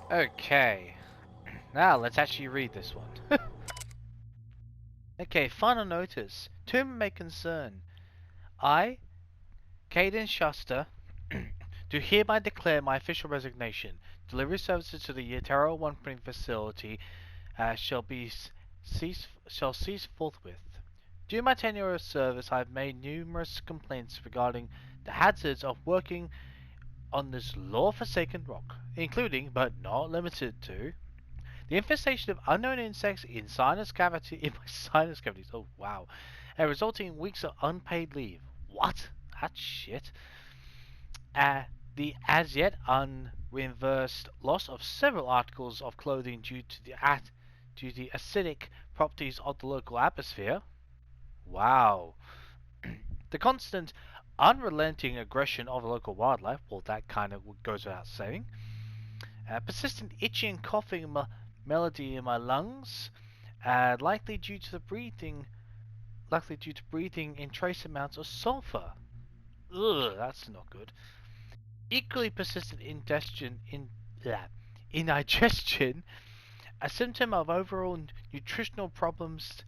Okay, now let's actually read this one. Okay, final notice. To whom it may concern, I, Caden Shuster, do hereby declare my official resignation. Delivery services to the Yatero 1 printing facility shall cease forthwith. During my tenure of service, I have made numerous complaints regarding the hazards of working on this law-forsaken rock, including, but not limited to, the infestation of unknown insects in my sinus cavities. Oh wow, and resulting in weeks of unpaid leave. What? That's shit. The as yet unreimbursed loss of several articles of clothing due to the acidic properties of the local atmosphere. Wow. The constant, unrelenting aggression of the local wildlife. Well, that kind of goes without saying. Persistent itching and coughing melody in my lungs, likely due to breathing in trace amounts of sulfur. Ugh, that's not good. Equally persistent indigestion, a symptom of overall nutritional problems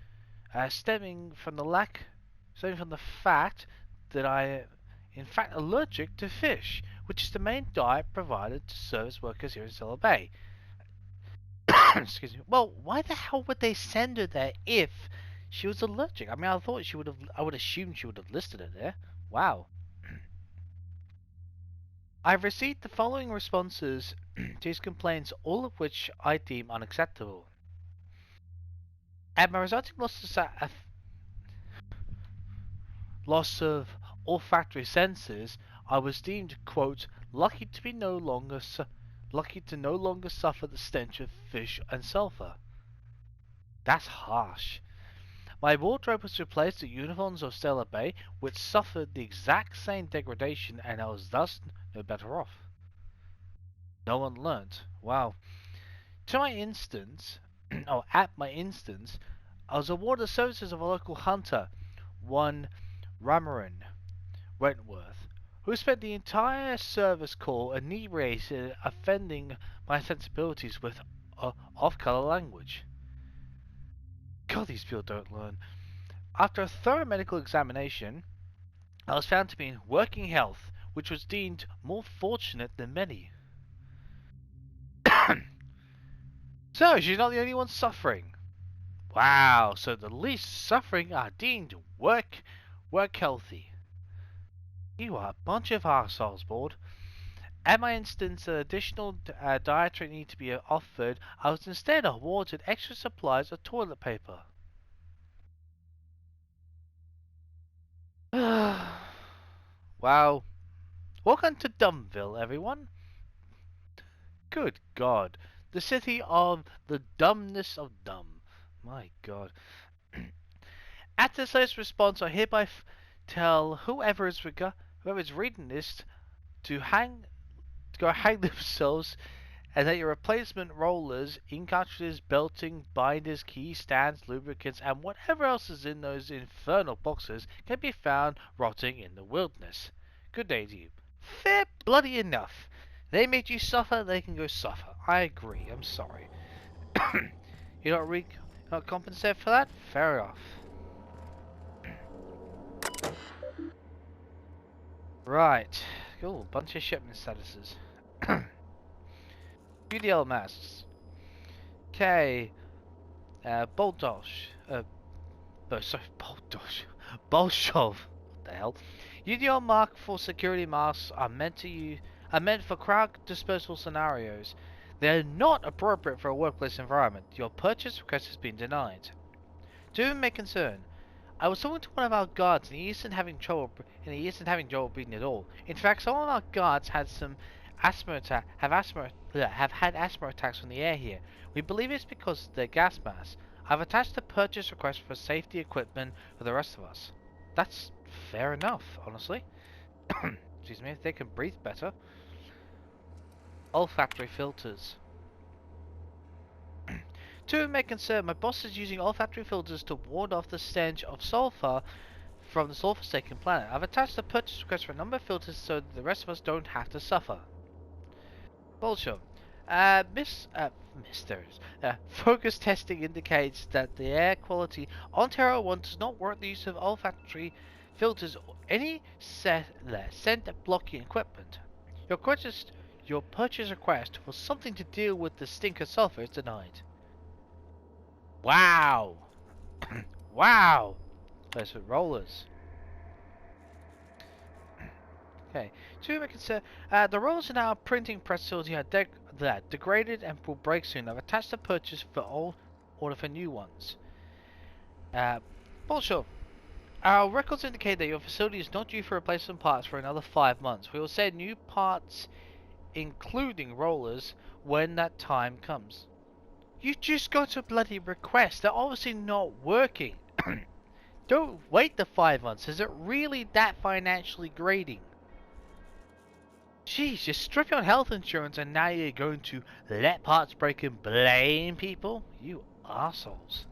stemming from the fact that I am in fact allergic to fish, which is the main diet provided to service workers here in Sailor Bay. Excuse me. Well, why the hell would they send her there if she was allergic? I mean, I would assume she would have listed it there. Wow. I've received the following responses to his complaints, all of which I deem unacceptable. At my resulting loss of olfactory senses, I was deemed, quote, lucky to no longer suffer the stench of fish and sulfur. That's harsh. My wardrobe was replaced with uniforms of Stellar Bay, which suffered the exact same degradation, and I was thus no better off. No one learnt. Wow. To my instance, or at my instance, I was awarded the services of a local hunter, one Ramarin Wentworth, who spent the entire service call inebriated, offending my sensibilities with off-color language. God, these people don't learn. After a thorough medical examination, I was found to be in working health, which was deemed more fortunate than many. So, she's not the only one suffering. Wow, so the least suffering are deemed work healthy. You are a bunch of arseholes, board. At my instance, an additional dietary need to be offered, I was instead awarded extra supplies of toilet paper. Wow. Welcome to Dumbville, everyone. Good God. The city of the dumbness of dumb. My God. At this latest response, I hereby tell whoever is reading this to go hang themselves, and that your replacement rollers, ink cartridges, belting, binders, key stands, lubricants, and whatever else is in those infernal boxes can be found rotting in the wilderness. Good day to you. Fair bloody enough. They made you suffer, they can go suffer. I agree, I'm sorry. You're not compensated for that? Fair enough. Right. Cool, bunch of shipment statuses. UDL masks. Okay. Boldosh. Sorry, Boldosh. Bolshov. What the hell? UDL mark for security masks are meant for crowd dispersal scenarios. They are not appropriate for a workplace environment. Your purchase request has been denied. To whom may concern, I was talking to one of our guards, and he isn't having trouble breathing at all. In fact, some of our guards had some have had asthma attacks from the air here. We believe it's because of their gas mask. I've attached a purchase request for safety equipment for the rest of us. That's fair enough, honestly. Excuse me, if they can breathe better. Olfactory filters. To whom may concern, my boss is using olfactory filters to ward off the stench of sulfur from the sulfur-forsaken planet. I've attached a purchase request for a number of filters so that the rest of us don't have to suffer. Bolsho. Misters. Focus testing indicates that the air quality on Terra 1 does not warrant the use of olfactory filters or any scent blocking equipment. Your purchase request for something to deal with the stink of sulfur is denied. Wow! Wow! Those are rollers. Okay, to make it the rollers in our printing press facility are degraded and will break soon. I've attached a purchase for order for new ones. Bonjour. Our records indicate that your facility is not due for replacement parts for another 5 months. We will send new parts, including rollers, when that time comes. You just got a bloody request. They're obviously not working. Don't wait the 5 months. Is it really that financially grating? Jeez, you're stripping on health insurance and now you're going to let parts break and blame people? You assholes.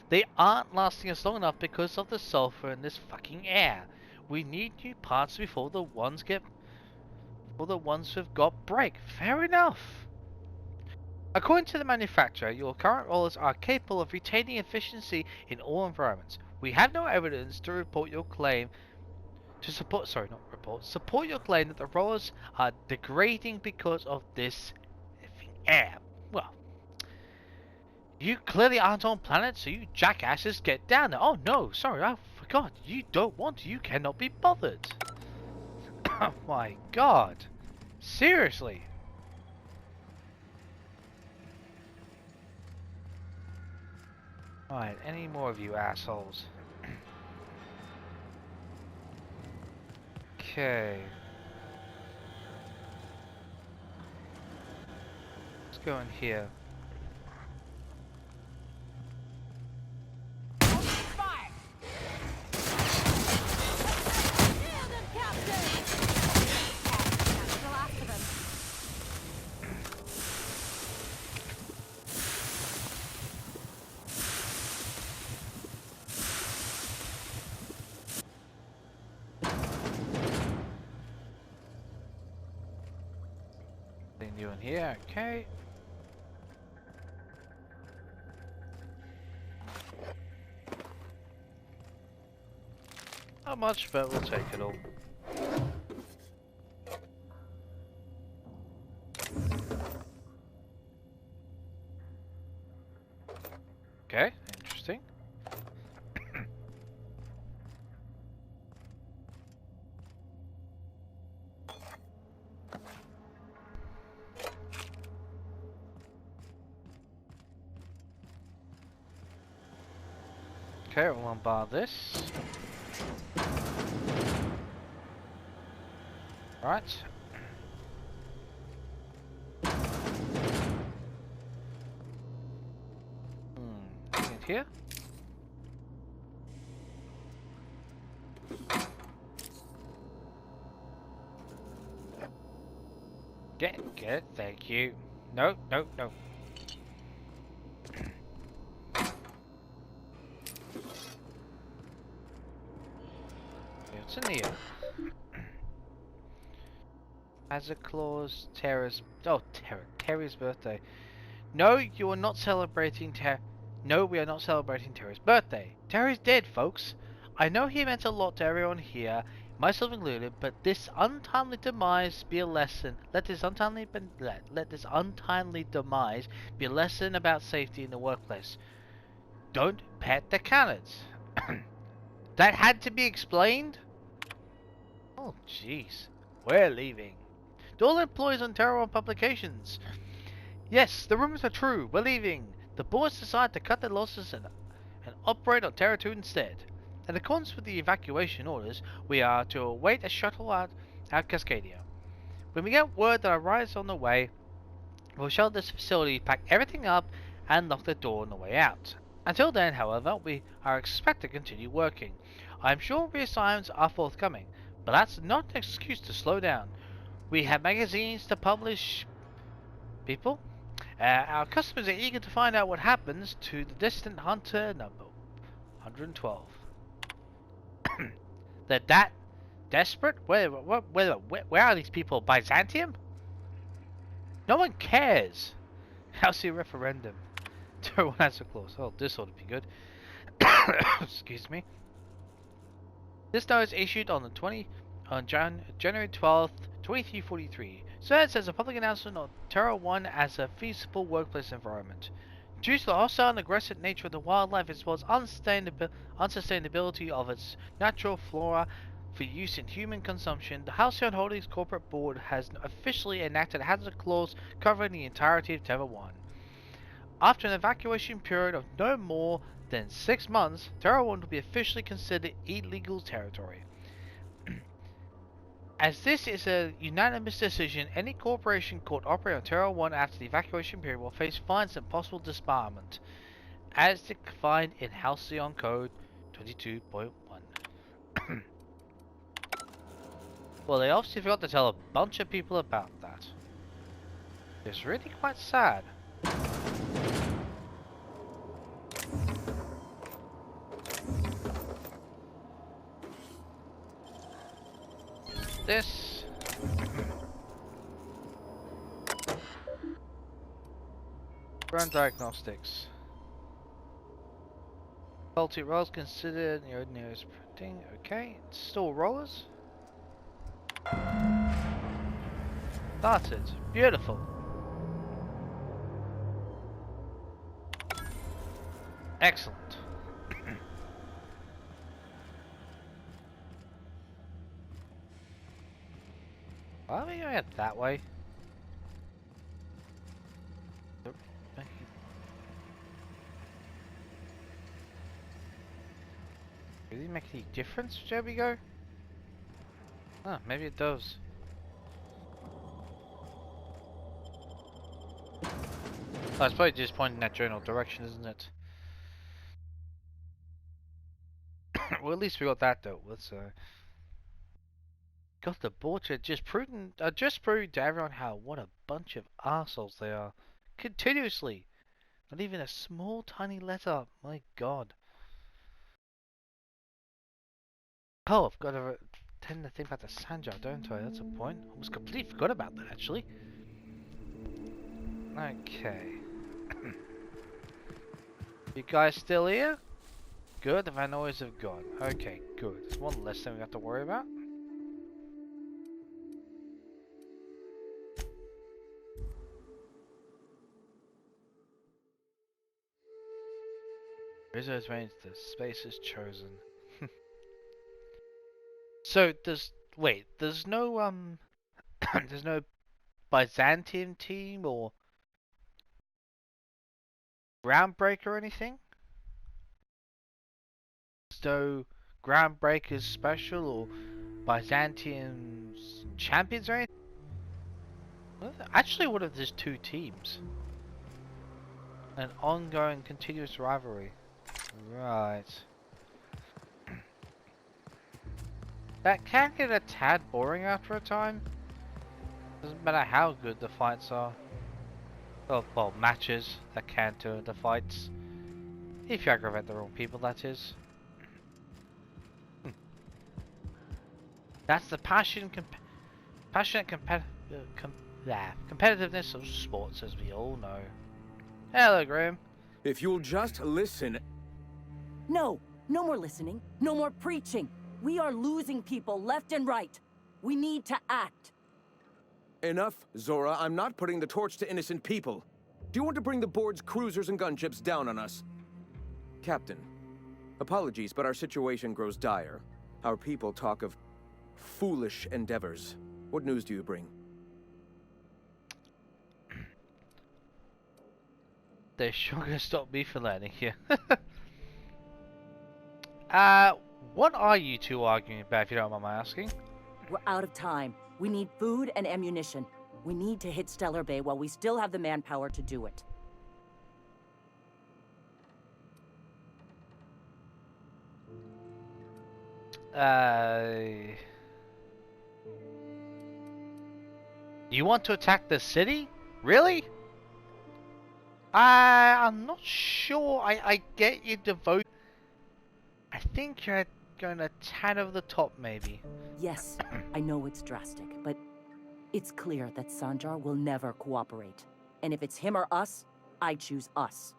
They aren't lasting us long enough because of the sulfur in this fucking air. We need new parts before the ones we've got break. Fair enough. According to the manufacturer, your current rollers are capable of retaining efficiency in all environments. We have no evidence to support your claim your claim that the rollers are degrading because of this living air. Well, you clearly aren't on planet, so you jackasses get down there. Oh no, sorry, I forgot. You don't want to, you cannot be bothered. Oh my god. Seriously. Alright, any more of you assholes? Okay. Let's go in here. You in here, okay. Not much, but we'll take it all. Okay, interesting. Okay, we'll unbar this. Right. In here. Get it, thank you. No, no, no. What's in here? Hazard clause, Terra's birthday. No, you are not celebrating No, we are not celebrating Terra's birthday. Terra's dead, folks. I know he meant a lot to everyone here, myself included, but this untimely demise be a lesson. Let this untimely demise be a lesson about safety in the workplace. Don't pet the cannons. That had to be explained? Oh, jeez. We're leaving. To all employees on Terra 1 Publications. Yes, the rumors are true. We're leaving. The boys decided to cut their losses and operate on Terra 2 instead. In accordance with the evacuation orders, we are to await a shuttle out Cascadia. When we get word that a ride is on the way, we'll shut this facility, pack everything up, and lock the door on the way out. Until then, however, we are expected to continue working. I am sure reassignments are forthcoming, but that's not an excuse to slow down. We have magazines to publish. People? Our customers are eager to find out what happens to the distant hunter number 112. They're that desperate? Where are these people? Byzantium? No one cares. How's the referendum? Terra 1 has a clause. Oh, this ought to be good. Excuse me. This note is issued on January 12th, 2343. Serves as a public announcement of Terra 1 as a feasible workplace environment. Due to the hostile and aggressive nature of the wildlife as well as unsustainability of its natural flora for use in human consumption, the Halcyon Holdings Corporate Board has officially enacted a hazard clause covering the entirety of Terra 1. After an evacuation period of no more than 6 months, Terra 1 will be officially considered illegal territory. As this is a unanimous decision, any corporation caught operating on Terra 1 after the evacuation period will face fines and possible disbarment, as defined in Halcyon Code 22.1. Well, they obviously forgot to tell a bunch of people about that. It's really quite sad. This Ground diagnostics. Faulty rolls considered your nearest printing. Okay, install rollers. Started. Beautiful. Excellent. Why are we going that way? Does it make any difference where we go? Oh, maybe it does. Oh, it's probably just pointing that general direction, isn't it? Well, at least we got that though. Let's got the butcher just proving to everyone how what a bunch of assholes they are. Continuously. Not even a small tiny letter. My god. Oh, I've got to tend to think about the Sanjar, don't I? That's a point. I almost completely forgot about that actually. Okay. You guys still here? Good, the Vanois have gone. Okay, good. There's one less thing we have to worry about. Rizzo's range, the space is chosen. So there's no there's no Byzantium team or Groundbreaker or anything? There's no Groundbreakers special or Byzantium's champions or anything? Actually, what if there's two teams? An ongoing continuous rivalry. Right. That can get a tad boring after a time. Doesn't matter how good the fights are. Oh, well, matches that can turn into fights. If you aggravate the wrong people, that is. That's the passionate competitiveness of sports, as we all know. Hello, Graham. If you'll just listen... No, no more listening, no more preaching. We are losing people left and right. We need to act. Enough, Zora. I'm not putting the torch to innocent people. Do you want to bring the board's cruisers and gunships down on us? Captain, apologies, but our situation grows dire. Our people talk of foolish endeavors. What news do you bring? They're sure gonna stop me from landing here. What are you two arguing about, if you don't mind my asking? We're out of time. We need food and ammunition. We need to hit Stellar Bay while we still have the manpower to do it. You want to attack the city? Really? I'm not sure I get you to vote. I think you're going a tad over the top, maybe. Yes, I know it's drastic, but It's clear that Sanjar will never cooperate. And if it's him or us, I choose us.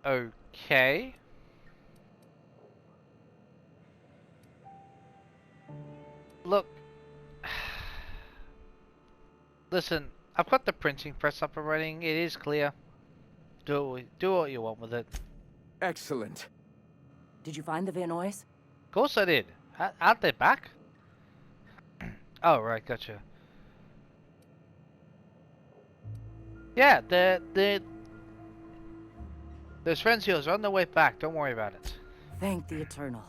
Okay. Look. Listen, I've got the printing press up and running. It is clear. Do what you want with it. Excellent. Did you find the Vanoys? Of course I did. Aren't they back? Oh, right, gotcha. Yeah, those friends of yours are on their way back. Don't worry about it. Thank the Eternal.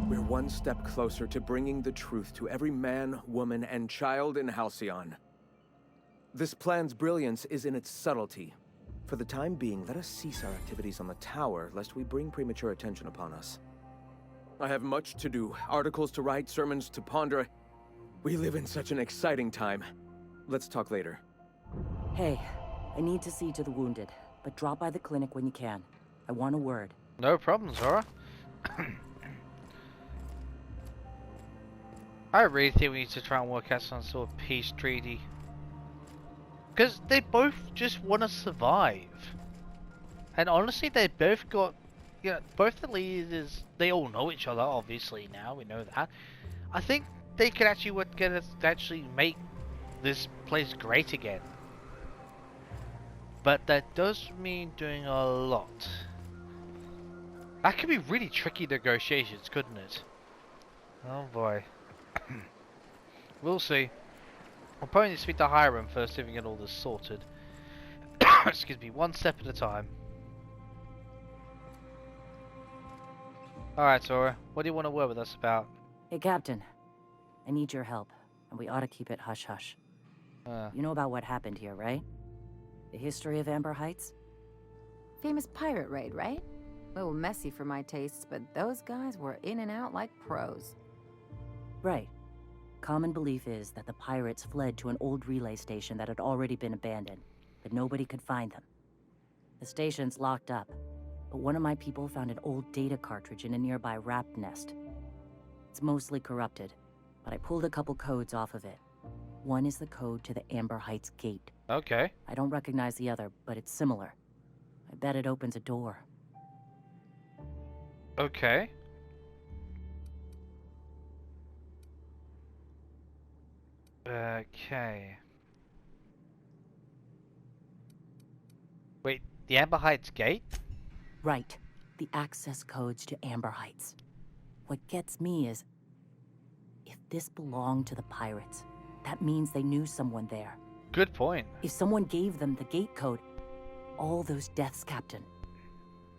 We're one step closer to bringing the truth to every man, woman, and child in Halcyon. This plan's brilliance is in its subtlety. For the time being, let us cease our activities on the tower, lest we bring premature attention upon us. I have much to do, articles to write, sermons to ponder. We live in such an exciting time. Let's talk later. Hey, I need to see to the wounded, but drop by the clinic when you can. I want a word. No problem, Zora. I really think we need to try and work out some sort of peace treaty. Because they both just want to survive. And honestly, they both got... You know, both the leaders, they all know each other, obviously, now. We know that. I think they could actually get us to actually make this place great again. But that does mean doing a lot. That could be really tricky negotiations, couldn't it? Oh boy. We'll see. We'll probably need to speak to Hiram first if we get all this sorted. Excuse me, one step at a time. Alright, Zora, what do you want to word with us about? Hey, Captain. I need your help, and we ought to keep it hush-hush. You know about what happened here, right? The history of Amber Heights? Famous pirate raid, right? A little messy for my tastes, but those guys were in and out like pros. Right. Common belief is that the pirates fled to an old relay station that had already been abandoned, but nobody could find them. The station's locked up, but one of my people found an old data cartridge in a nearby rat nest. It's mostly corrupted, but I pulled a couple codes off of it. One is the code to the Amber Heights gate. Okay. I don't recognize the other, but it's similar. I bet it opens a door. Okay. Okay. Wait, the Amber Heights gate? Right. The access codes to Amber Heights. What gets me is, if this belonged to the pirates, that means they knew someone there. Good point. If someone gave them the gate code, all those deaths, Captain.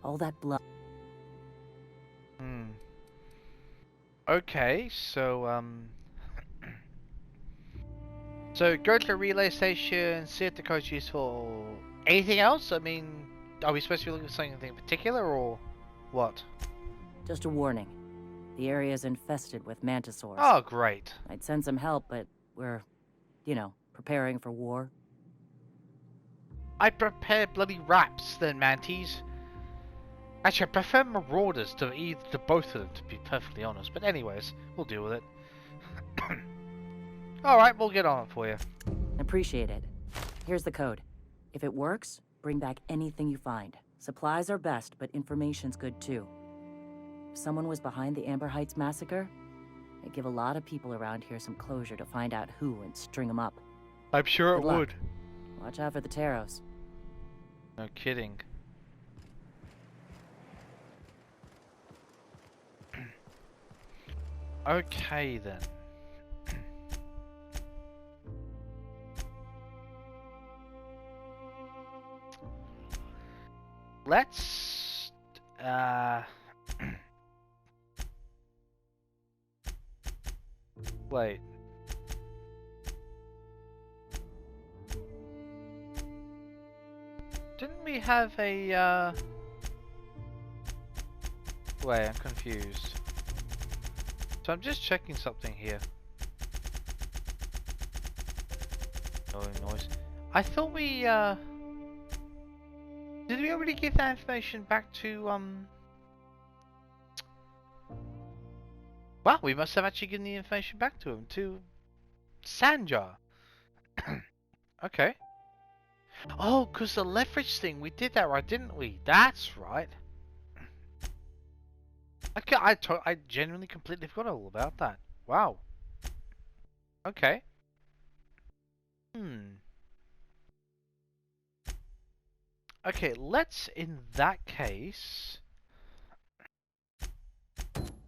All that blood. Okay, so, so go to the relay station, see if the code's useful. Anything else? I mean, are we supposed to be looking for something in particular, or what? Just a warning. The area is infested with mantisaurs. Oh, great. I'd send some help, but we're, you know, preparing for war. I prepare bloody raps then, manties. Actually, I prefer marauders to both of them, to be perfectly honest. But anyways, we'll deal with it. Alright, we'll get on it for you. Appreciate it. Here's the code. If it works, bring back anything you find. Supplies are best, but information's good too. If someone was behind the Amber Heights massacre, it'd give a lot of people around here some closure to find out who and string them up. I'm sure Good it luck. would. Watch out for the Taros. No kidding. Okay then. Let's wait. Didn't we have a wait, I'm confused. So I'm just checking something here. No noise. I thought we did we already give that information back to Well, we must have actually given the information back to him, to Sanja. Okay. Oh, because the leverage thing, we did that right, didn't we? That's right. I genuinely completely forgot all about that. Wow. Okay. Okay, let's, in that case...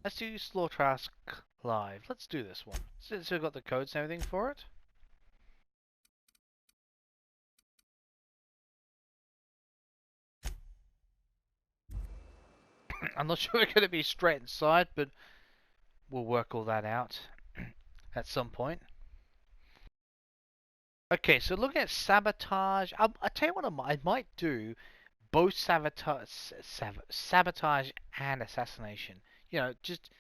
Let's do Slaughterhouse Live. Let's do this one. Since we've got the codes and everything for it. I'm not sure we're going to be straight inside, but we'll work all that out at some point. Okay, so looking at sabotage, I'll tell you what I might do, both sabotage and assassination. You know, just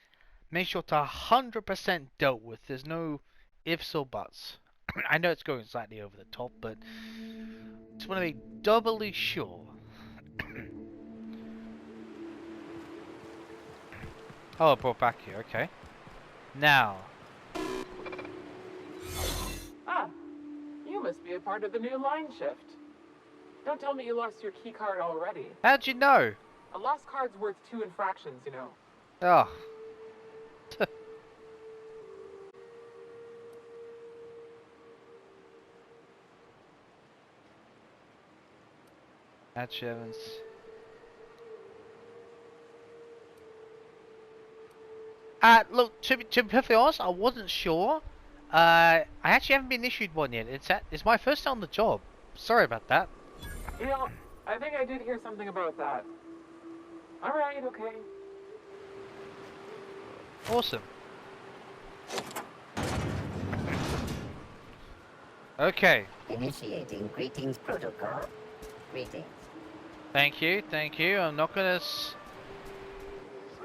make sure to 100% dealt with. There's no ifs or buts. I know it's going slightly over the top, but just want to be doubly sure. Oh, I brought back here, okay. Now. Ah, you must be a part of the new line shift. Don't tell me you lost your key card already. How'd you know? A lost card's worth 2 infractions, you know. Oh. Hatch Evans. Look, to be perfectly honest, I wasn't sure. I actually haven't been issued one yet. It's my first day on the job. Sorry about that. You know, I think I did hear something about that. Alright, okay. Awesome. Okay. Initiating greetings protocol. Greetings. Thank you, thank you. I'm not gonna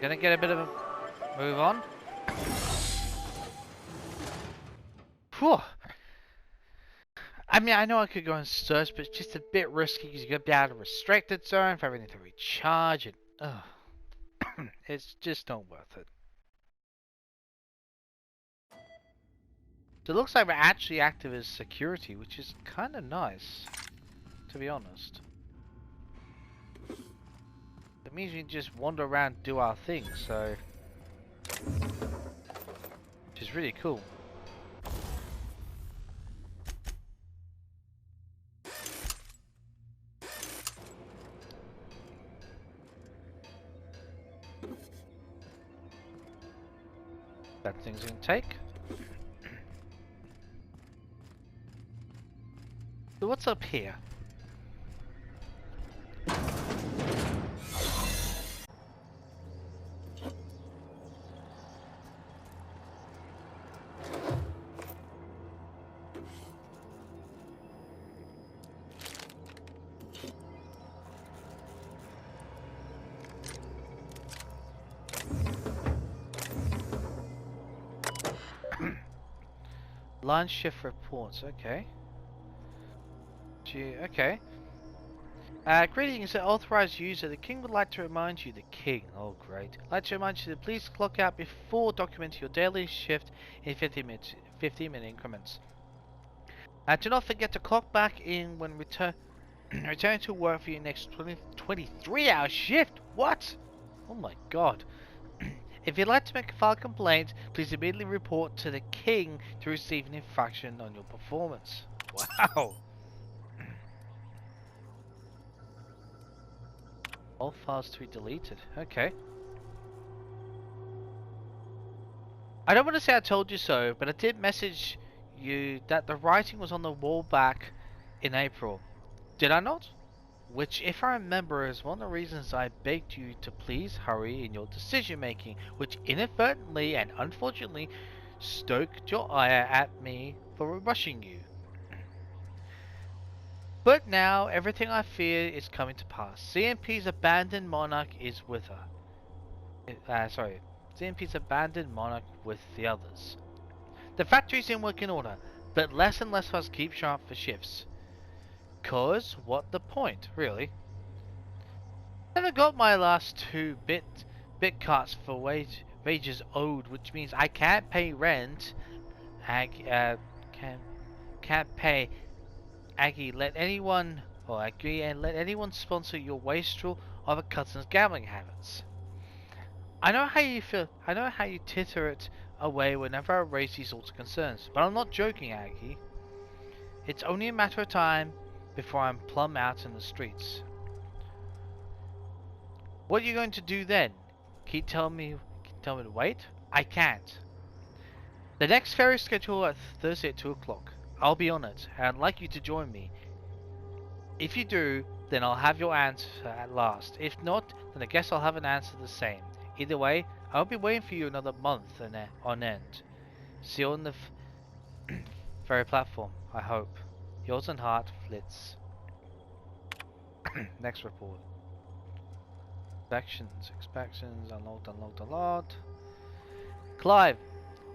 get a bit of a move on. Whew. I mean, I know I could go and search, but it's just a bit risky because you're gonna be out of restricted zone for everything to recharge, and it's just not worth it. So it looks like we're actually active as security, which is kind of nice, to be honest. It means we can just wander around and do our thing, so... which is really cool. That thing's gonna take. So what's up here? Line shift reports, okay. Okay. Greetings, authorized user. The king would like to remind you, the king, oh great. Like to remind you to please clock out before documenting your daily shift in 15-minute increments. Do not forget to clock back in when returning to work for your next 23-hour shift. What? Oh my god. If you'd like to make a file complaint, please immediately report to the king to receive an infraction on your performance. Wow. All files to be deleted. Okay. I don't want to say I told you so, but I did message you that the writing was on the wall back in April. Did I not? Which, if I remember, is one of the reasons I begged you to please hurry in your decision making, which inadvertently and unfortunately stoked your ire at me for rushing you. But now, everything I fear is coming to pass. CMP's abandoned monarch is with her. CMP's abandoned monarch with the others. The factory's in working order, but less and less of us keep sharp for shifts. Cause, what the point, really? Never got my last 2 bit carts for wages owed, which means I can't pay rent. Can't pay. Aggie, let anyone agree and let anyone sponsor your wastrel of a cousin's gambling habits. I know how you feel. I know how you titter it away whenever I raise these sorts of concerns, but I'm not joking, Aggie. It's only a matter of time before I'm plumb out in the streets. What are you going to do then? Keep telling me to wait? I can't. The next ferry is scheduled at Thursday at 2 o'clock. I'll be on it, and I'd like you to join me. If you do, then I'll have your answer at last. If not, then I guess I'll have an answer the same. Either way, I won't be waiting for you another month on end. See you on the ferry platform, I hope. Yours in heart, Flitz. Next report. Inspections, unlocked. Clive,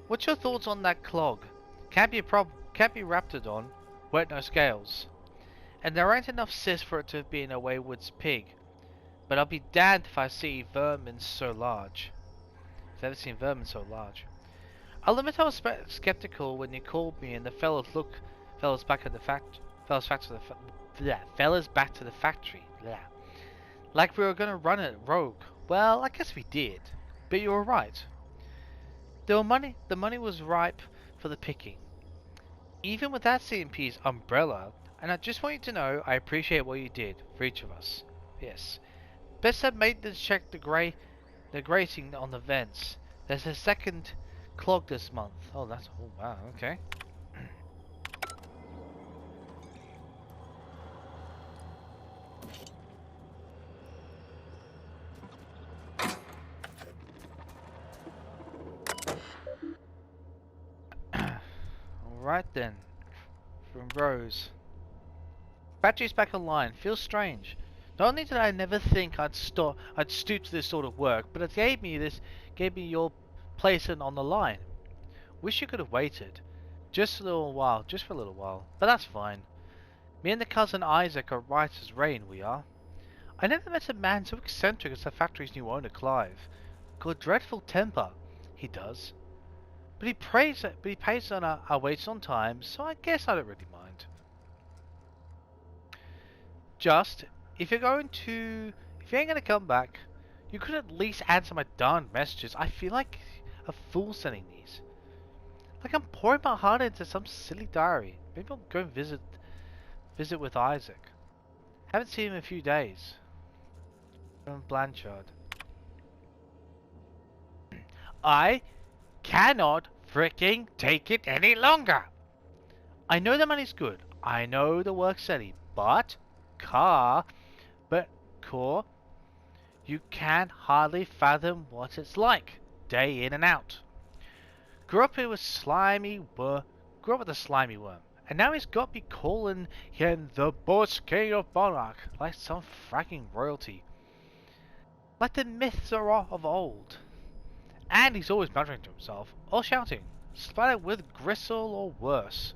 what's your thoughts on that clog? Can't be Raptidon, wet no scales. And there ain't enough cysts for it to have been a wayward's pig. But I'll be damned if I see vermin so large. I've never seen vermin so large. I'll admit I was skeptical when you called me and the fellas back to the factory. Blah. Like we were gonna run it rogue. Well, I guess we did. But you were right. The money was ripe for the picking. Even without CMP's umbrella, and I just want you to know I appreciate what you did for each of us. Yes. Best have maintenance check the grating on the vents. There's a second clog this month. Oh wow, okay. Alright then. From Rose. Battery's back online. Feels strange. Not only did I never think I'd stoop to this sort of work, but it gave me your place on the line. Wish you could have waited. Just for a little while. But that's fine. Me and the cousin Isaac are right as rain, we are. I never met a man so eccentric as the factory's new owner, Clive. Got a dreadful temper. He does. But he pays on our wages on time, so I guess I don't really mind. Just, if you ain't gonna come back, you could at least answer my darn messages. I feel like a fool sending these. Like I'm pouring my heart into some silly diary. Maybe I'll go and visit with Isaac. Haven't seen him in a few days. From Blanchard. I cannot freaking take it any longer. I know the money's good. I know the work's steady, but Core, you can hardly fathom what it's like, day in and out. Grew up with a slimy worm, and now he's got me calling him the Boss King of Monarch, like some fracking royalty. Like the myths are of old. And he's always muttering to himself, or shouting, splattered with gristle or worse.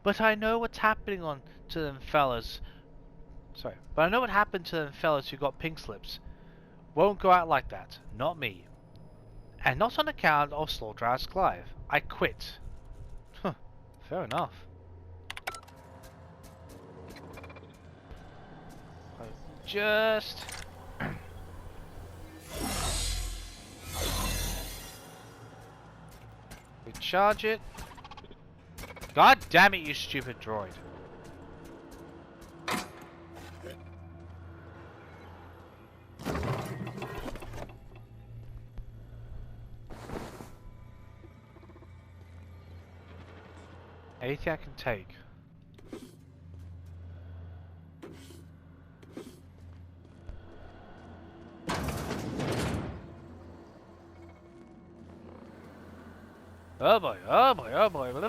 But I know what's happening to them fellas. But I know what happened to them fellas who got pink slips. Won't go out like that. Not me. And not on account of Slaughterhouse Clive. I quit. Huh. Fair enough. Just... recharge it. God damn it, you stupid droid. Anything I can take. Oh boy, oh boy, oh boy. Whoa,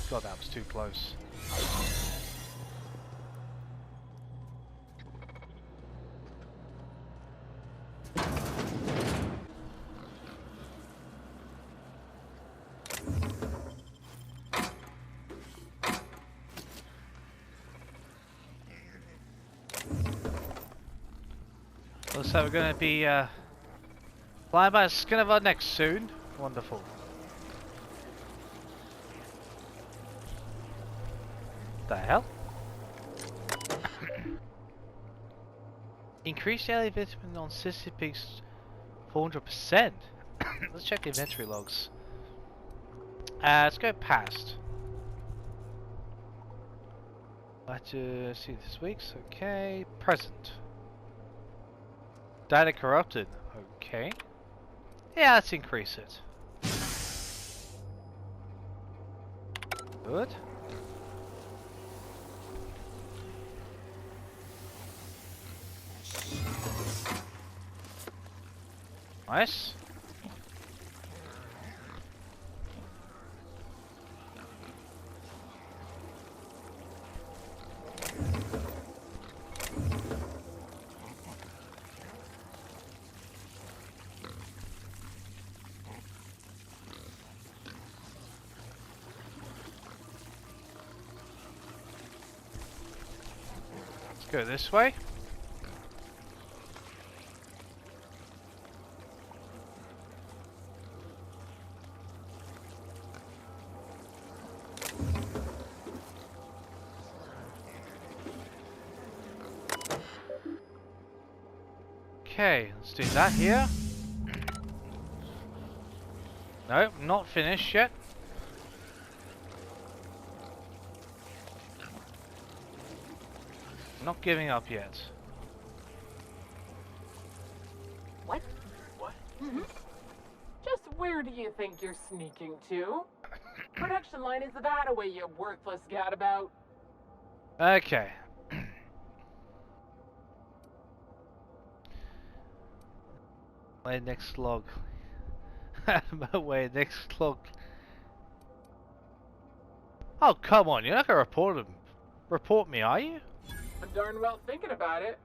God, that was too close. Looks like we're going to be Flying by the skin of our necks soon. Wonderful. The hell? Increase daily vitamin on Sissy Pigs 400%. Let's check the inventory logs. Let's go past. Let's see this week's. Okay. Present. Data corrupted. Okay. Yeah, let's increase it. Good. Nice. Let's go this way. Okay, let's do that here. Nope, not finished yet. Not giving up yet. What? What? Just where do you think you're sneaking to? Production line is that away, you worthless gadabout. Okay. My next log. My way next log. Oh come on! You're not gonna report me, are you? I'm darn well thinking about it.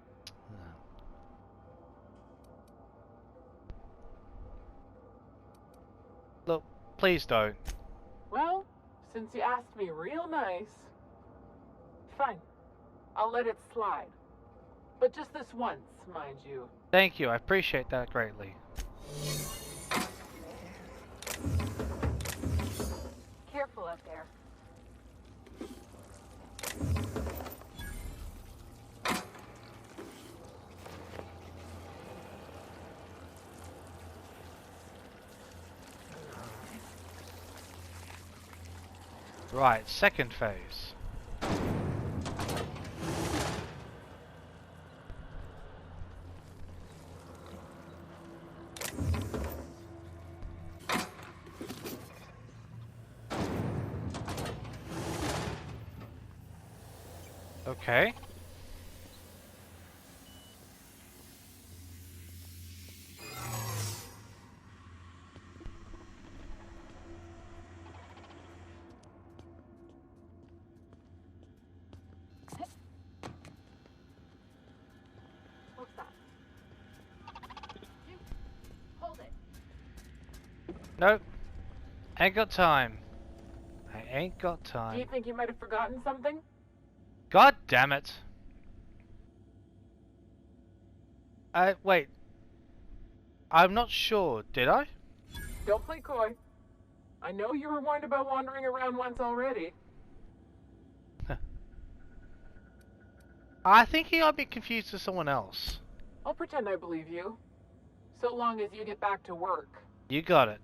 Look, please don't. Well, since you asked me real nice, fine. I'll let it slide. But just this once, mind you. Thank you. I appreciate that greatly. Careful out there. Right, second phase. Okay. What's that? You hold it. Nope. Ain't got time. I ain't got Do time. you think you might have forgotten something? God damn it. Wait. I'm not sure, did I? Don't play coy. I know you were warned about wandering around once already. I think he might be confused with someone else. I'll pretend I believe you. So long as you get back to work. You got it.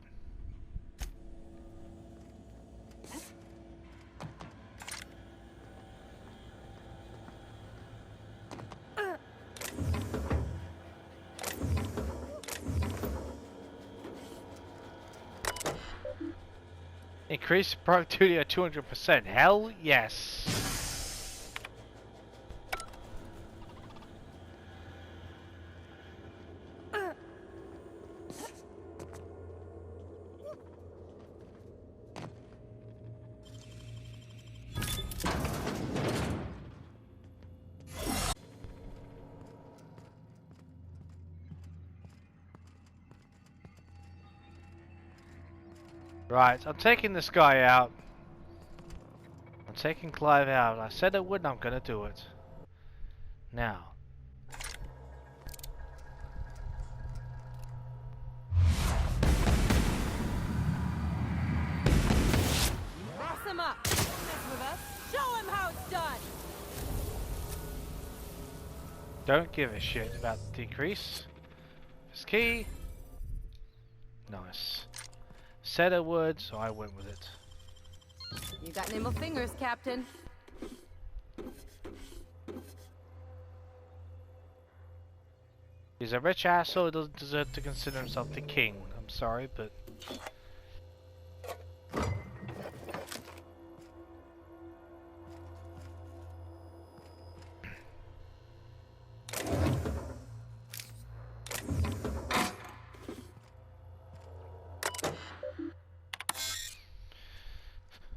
Increase productivity at 200%. Hell yes. Right, I'm taking this guy out. I'm taking Clive out. I said I would, I'm gonna do it. Now. him up! Don't mess with us! Show him how it's done! Don't give a shit about the decrease. This key. Nice. Said a word, so I went with it. You got nimble fingers, Captain. He's a rich asshole who doesn't deserve to consider himself the king. I'm sorry, but...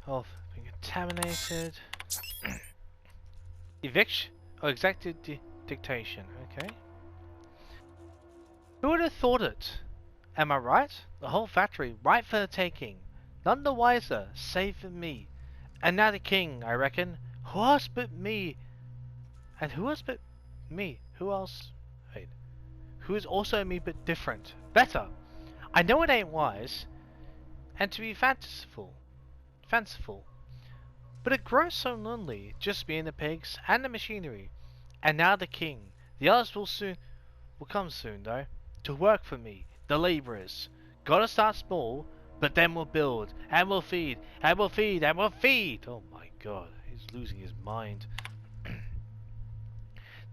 Oh, being contaminated. Eviction? Oh, executive dictation. Okay. Who would have thought it? Am I right? The whole factory, right for the taking. None the wiser, save for me. And now the king, I reckon. Who else but me? And who else but me? Who else? Wait. Who is also me but different? Better. I know it ain't wise. And to be fanciful. But it grows so lonely, just me and the pigs and the machinery. And now the king. The others will come soon though. To work for me, the labourers. Gotta start small, but then we'll build, and we'll feed, and we'll feed, and we'll feed! Oh my god, he's losing his mind.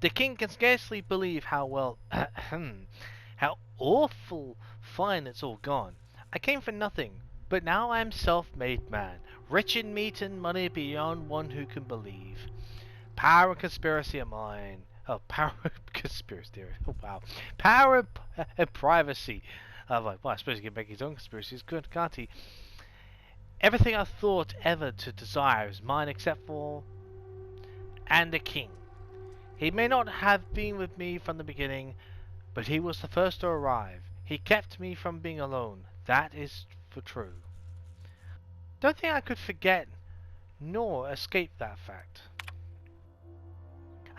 The king can scarcely believe how how awful fine it's all gone. I came for nothing, but now I am self-made man, rich in meat and money beyond one who can believe. Power and conspiracy are mine. Oh, power and conspiracy theory. Oh, wow. Power and privacy. Well, I suppose he can make his own conspiracies. Good, can't he? Everything I thought ever to desire is mine except for... And the king. He may not have been with me from the beginning, but he was the first to arrive. He kept me from being alone. That is for true. Don't think I could forget nor escape that fact.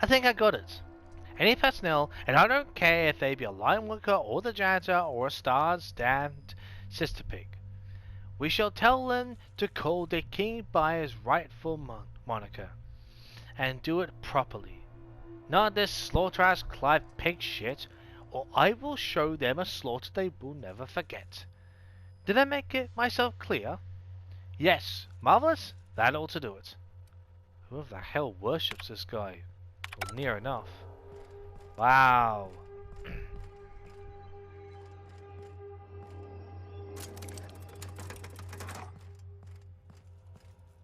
I think I got it. Any personnel, and I don't care if they be a line worker or the janitor or a star's damned sister pig. We shall tell them to call the king by his rightful moniker, and do it properly. Not this slaughter-ass Clive pig shit, or I will show them a slaughter they will never forget. Did I make it myself clear? Yes, marvellous, that ought to do it. Who the hell worships this guy? Well, near enough. Wow.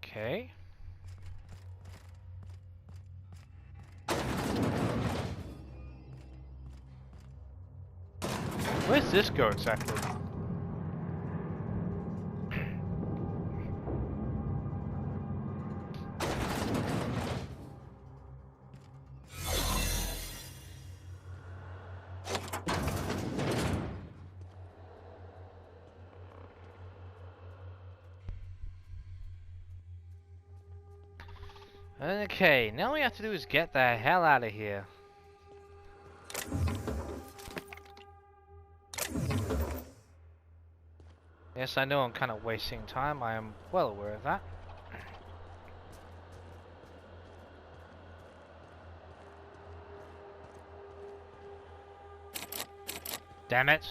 Okay. Where's this go exactly? Okay, now all we have to do is get the hell out of here. Yes, I know I'm kind of wasting time. I am well aware of that. Damn it.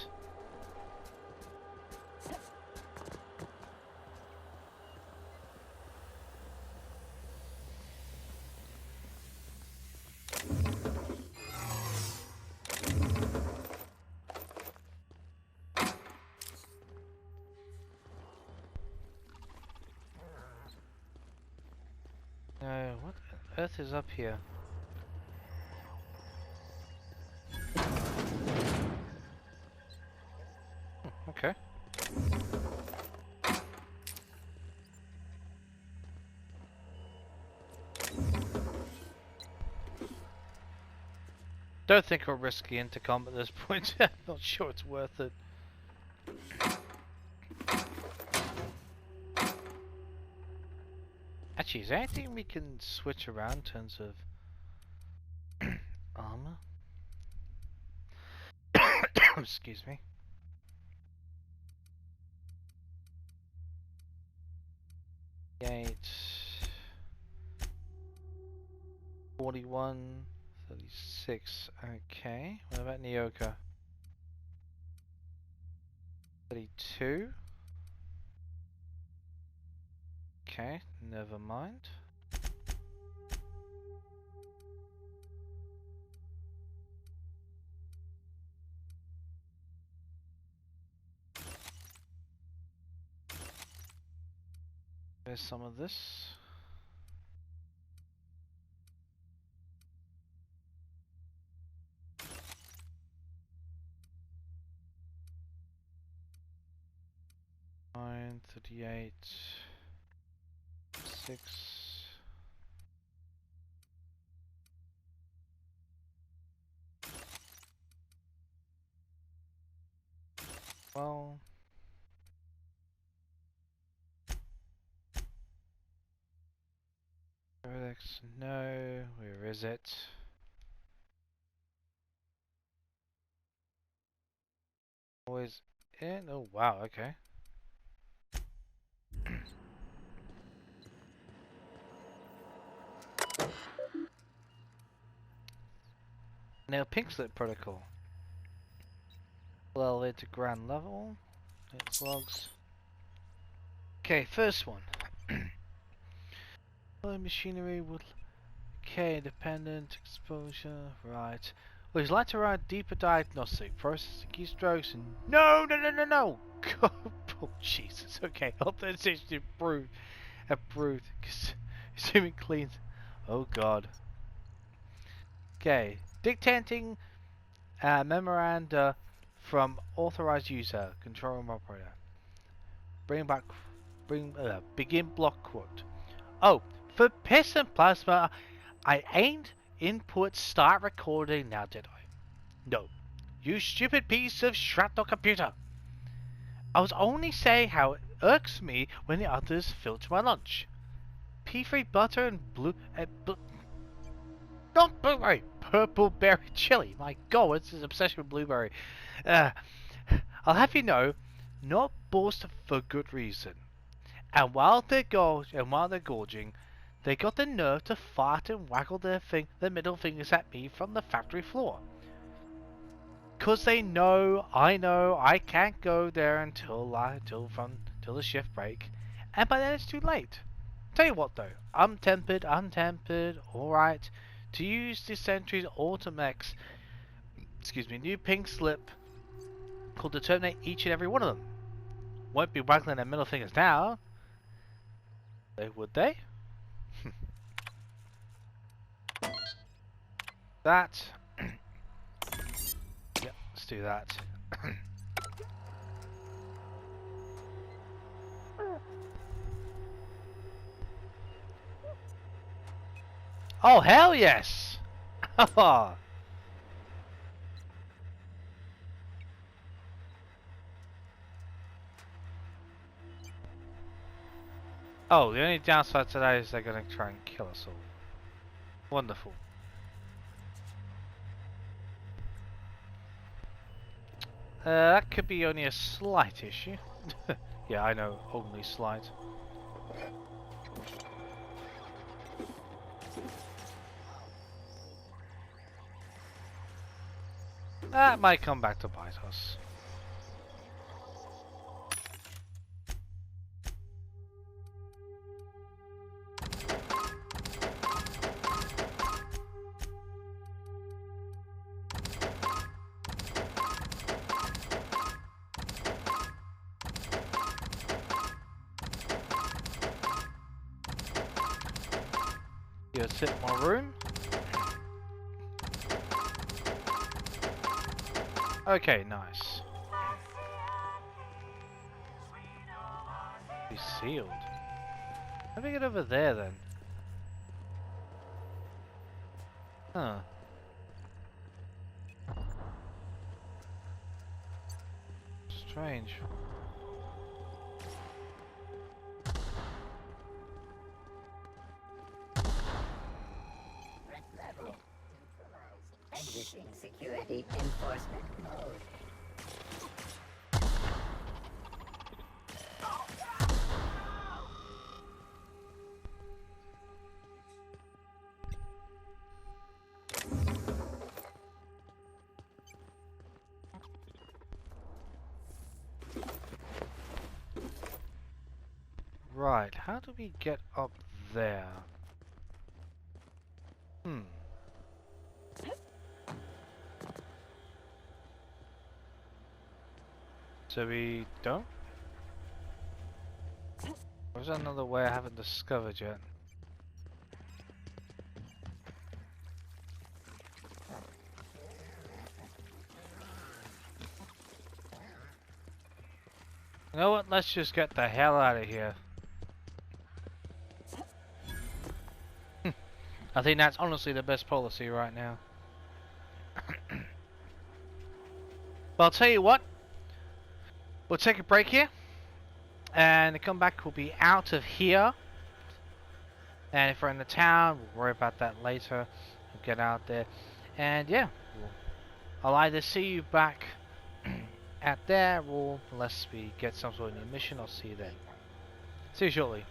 No, what on earth is up here? Okay. Don't think we're risky intercom at this point. I'm not sure it's worth it. Actually, is there anything we can switch around in terms of armor? Excuse me. 38, 41, 36. Okay. What about Nyoka? 32. Okay, never mind. There's some of this. Nine, 38, 6. Well. Codex, no. Where is it? Always in. Oh wow. Okay. Now, pink slip protocol. Well, it's ground level. It's logs. Okay, first one. Machinery would. Okay, dependent exposure. Right. Well, he'd like to run deeper diagnostic, processing keystrokes, and no. Oh Jesus. Okay, authorization approved. Assuming clean. Oh God. Okay, dictating memoranda from authorized user, control room operator. Begin block quote. Oh, for piss and plasma, I ain't input start recording now, did I? No. You stupid piece of shrapnel computer. I was only saying how it irks me when the others filter my lunch. Pea-free butter and not blueberry, purple berry chili. My God, what's this obsession with blueberry? I'll have you know, not boast for good reason. And while they're gorging, they got the nerve to fart and waggle their middle fingers at me from the factory floor. 'Cause they know, I can't go there until the shift break, and by then it's too late. Tell you what though, I'm tempered, alright, to use the Sentry's Automex, new pink slip, called to terminate each and every one of them. Won't be waggling their middle fingers now. Would they? That. Yep, let's do that. Oh, hell yes! Oh, the only downside to that is they're gonna try and kill us all. Wonderful. That could be only a slight issue. Yeah, I know, only slight. That might come back to bite us. Go sit in my room. Okay, nice. Be sealed. Let me get over there then. Huh. Strange. Exiting security enforcement mode. Right, how do we get up there? So we don't? Or is there another way I haven't discovered yet? You know what? Let's just get the hell out of here. I think that's honestly the best policy right now. But I'll tell you what. We'll take a break here. And come back, we'll be out of here. And if we're in the town, we'll worry about that later. We'll get out there. And yeah. I'll either see you back at there, or unless we get some sort of new mission, I'll see you then. See you shortly.